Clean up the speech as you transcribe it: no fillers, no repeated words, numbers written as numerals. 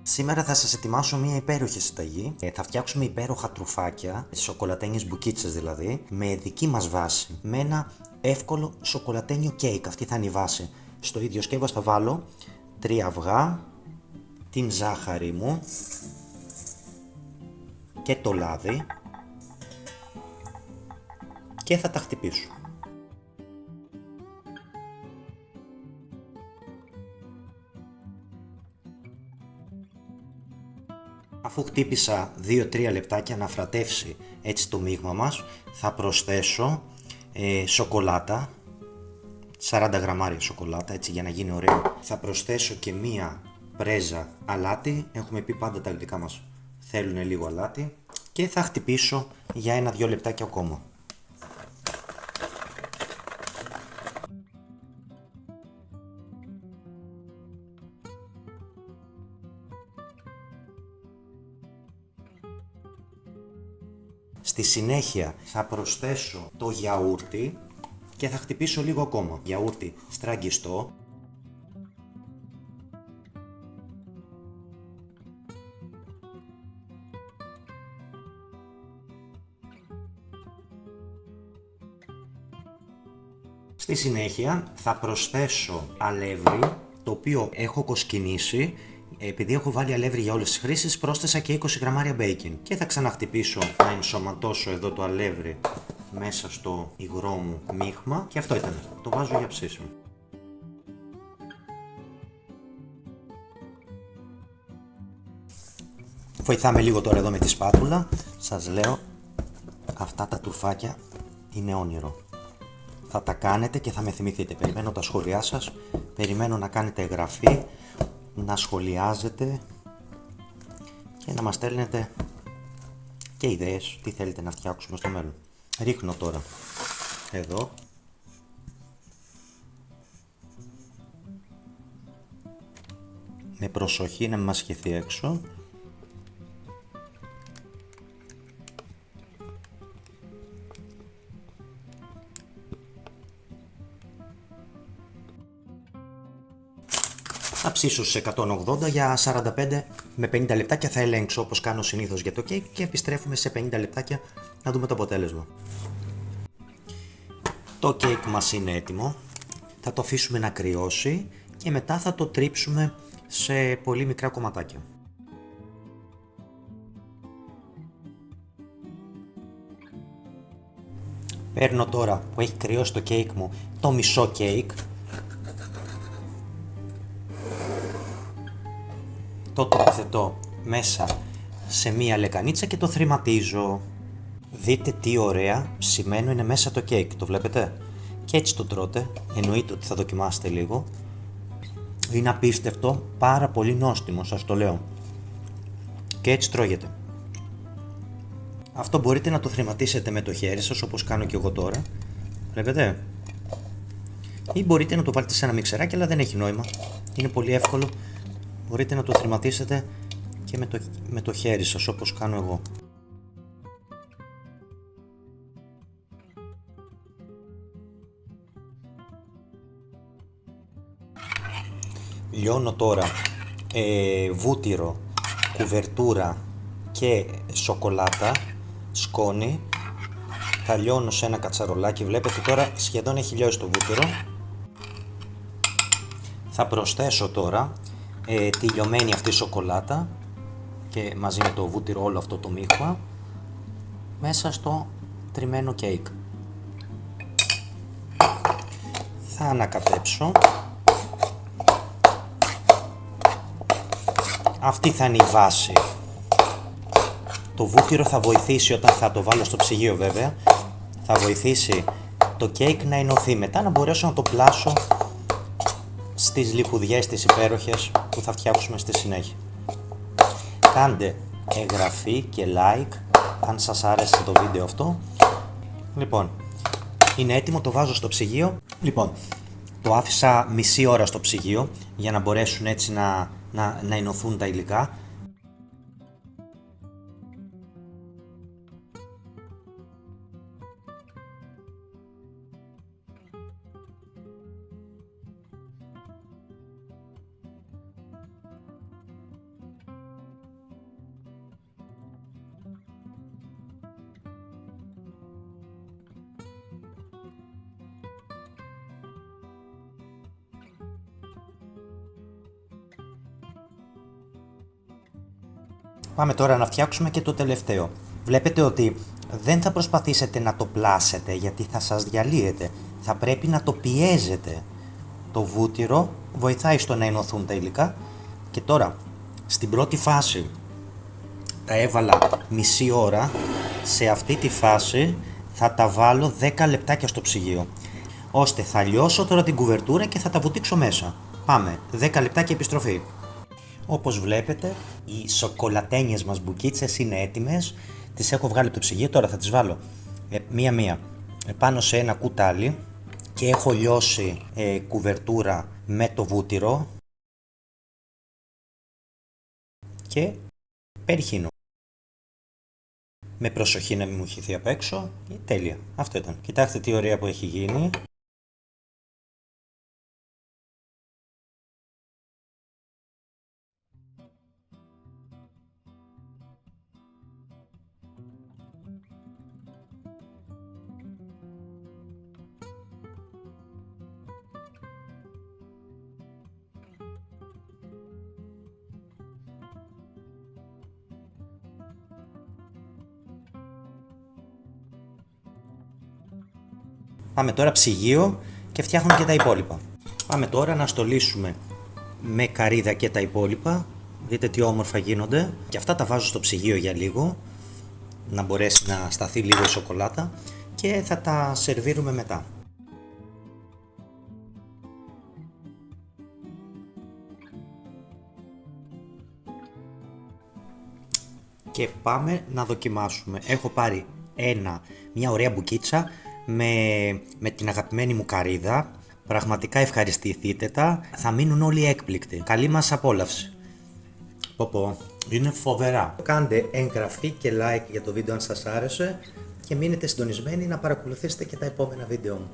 Σήμερα θα σας ετοιμάσω μια υπέροχη συνταγή. Θα φτιάξουμε υπέροχα τρουφάκια, σοκολατένιες μπουκίτσες δηλαδή, με δική μας βάση. Με ένα εύκολο σοκολατένιο κέικ, αυτή θα είναι η βάση. Στο ίδιο σκεύος θα βάλω 3 αυγά, την ζάχαρη μου και το λάδι και θα τα χτυπήσω. Αφού χτύπησα 2-3 λεπτάκια να φρατεύσει έτσι το μείγμα μας, θα προσθέσω σοκολάτα, 40 γραμμάρια σοκολάτα, έτσι για να γίνει ωραίο. Θα προσθέσω και μία πρέζα αλάτι, έχουμε πει πάντα τα γλυκά μας θέλουν λίγο αλάτι, και θα χτυπήσω για 1-2 λεπτάκια ακόμα. Στη συνέχεια θα προσθέσω το γιαούρτι και θα χτυπήσω λίγο ακόμα. Γιαούρτι στραγγιστό. Στη συνέχεια θα προσθέσω αλεύρι, το οποίο έχω κοσκινήσει. Επειδή έχω βάλει αλεύρι για όλες τις χρήσεις, πρόσθεσα και 20 γραμμάρια μπέικιν. Και θα ξαναχτυπήσω να ενσωματώσω εδώ το αλεύρι μέσα στο υγρό μου μείγμα. Και αυτό ήταν. Το βάζω για ψήσιμο. Βοηθάμε λίγο τώρα εδώ με τη σπάτουλα. Σας λέω, αυτά τα τουρφάκια είναι όνειρο. Θα τα κάνετε και θα με θυμηθείτε. Περιμένω τα σχόλιά σας. Περιμένω να κάνετε εγγραφή, να σχολιάζετε και να μας στέλνετε και ιδέες τι θέλετε να φτιάξουμε στο μέλλον. Ρίχνω τώρα εδώ με προσοχή να μην μας χυθεί έξω. Θα ψήσω σε 180 για 45 με 50 λεπτάκια, θα ελέγξω όπως κάνω συνήθως για το κέικ και επιστρέφουμε σε 50 λεπτάκια να δούμε το αποτέλεσμα. Το κέικ μας είναι έτοιμο, θα το αφήσουμε να κρυώσει και μετά θα το τρίψουμε σε πολύ μικρά κομματάκια. Παίρνω τώρα που έχει κρυώσει το κέικ μου το μισό κέικ, το τοποθετώ μέσα σε μία λεκανίτσα και το θρηματίζω. Δείτε τι ωραία ψημένο είναι μέσα το κέικ, το βλέπετε? Και έτσι το τρώτε, εννοείται ότι θα δοκιμάσετε λίγο. Είναι απίστευτο, πάρα πολύ νόστιμο, σας το λέω. Και έτσι τρώγεται. Αυτό μπορείτε να το θρηματίσετε με το χέρι σας, όπως κάνω και εγώ τώρα. Βλέπετε? Ή μπορείτε να το βάλετε σε ένα μιξεράκι, αλλά δεν έχει νόημα. Είναι πολύ εύκολο. Μπορείτε να το θρηματίσετε και με το χέρι σας, όπως κάνω εγώ. Λιώνω τώρα βούτυρο, κουβερτούρα και σοκολάτα, σκόνη. Τα λιώνω σε ένα κατσαρολάκι, βλέπετε τώρα σχεδόν έχει λιώσει το βούτυρο. Θα προσθέσω τώρα τη λιωμένη αυτή σοκολάτα και μαζί με το βούτυρο όλο αυτό το μείγμα μέσα στο τριμμένο κέικ. Θα ανακατέψω. Αυτή θα είναι η βάση. Το βούτυρο θα βοηθήσει όταν θα το βάλω στο ψυγείο, βέβαια. Θα βοηθήσει το κέικ να ενωθεί. Μετά να μπορέσω να το πλάσω στις λιχουδιές τις υπέροχες που θα φτιάξουμε στη συνέχεια. Κάντε εγγραφή και like αν σας άρεσε το βίντεο αυτό. Λοιπόν, είναι έτοιμο, το βάζω στο ψυγείο. Λοιπόν, το άφησα μισή ώρα στο ψυγείο για να μπορέσουν έτσι να ενωθούν τα υλικά. Πάμε τώρα να φτιάξουμε και το τελευταίο. Βλέπετε ότι δεν θα προσπαθήσετε να το πλάσετε γιατί θα σας διαλύεται. Θα πρέπει να το πιέζετε. Το βούτυρο βοηθάει στο να ενωθούν τα υλικά. Και τώρα, στην πρώτη φάση τα έβαλα μισή ώρα. Σε αυτή τη φάση θα τα βάλω 10 λεπτάκια στο ψυγείο. Ώστε θα λιώσω τώρα την κουβερτούρα και θα τα βουτήξω μέσα. Πάμε, 10 λεπτάκια επιστροφή. Όπως βλέπετε, οι σοκολατένιες μας μπουκίτσες είναι έτοιμες. Τις έχω βγάλει από το ψυγείο, τώρα θα τις βάλω μία-μία πάνω σε ένα κουτάλι και έχω λιώσει κουβερτούρα με το βούτυρο και περιχύνω. Με προσοχή να μην μου χυθεί απ' έξω. Τέλεια, αυτό ήταν. Κοιτάξτε τι ωραία που έχει γίνει. Πάμε τώρα ψυγείο και φτιάχνουμε και τα υπόλοιπα. Πάμε τώρα να στολίσουμε με καρύδα και τα υπόλοιπα. Δείτε τι όμορφα γίνονται. Και αυτά τα βάζω στο ψυγείο για λίγο, να μπορέσει να σταθεί λίγο η σοκολάτα και θα τα σερβίρουμε μετά. Και πάμε να δοκιμάσουμε. Έχω πάρει μια ωραία μπουκίτσα με την αγαπημένη μου καρύδα. Πραγματικά ευχαριστηθείτε τα. Θα μείνουν όλοι έκπληκτοι. Καλή μας απόλαυση. Είναι φοβερά. Κάντε εγγραφή και like για το βίντεο αν σας άρεσε και μείνετε συντονισμένοι να παρακολουθήσετε και τα επόμενα βίντεο μου.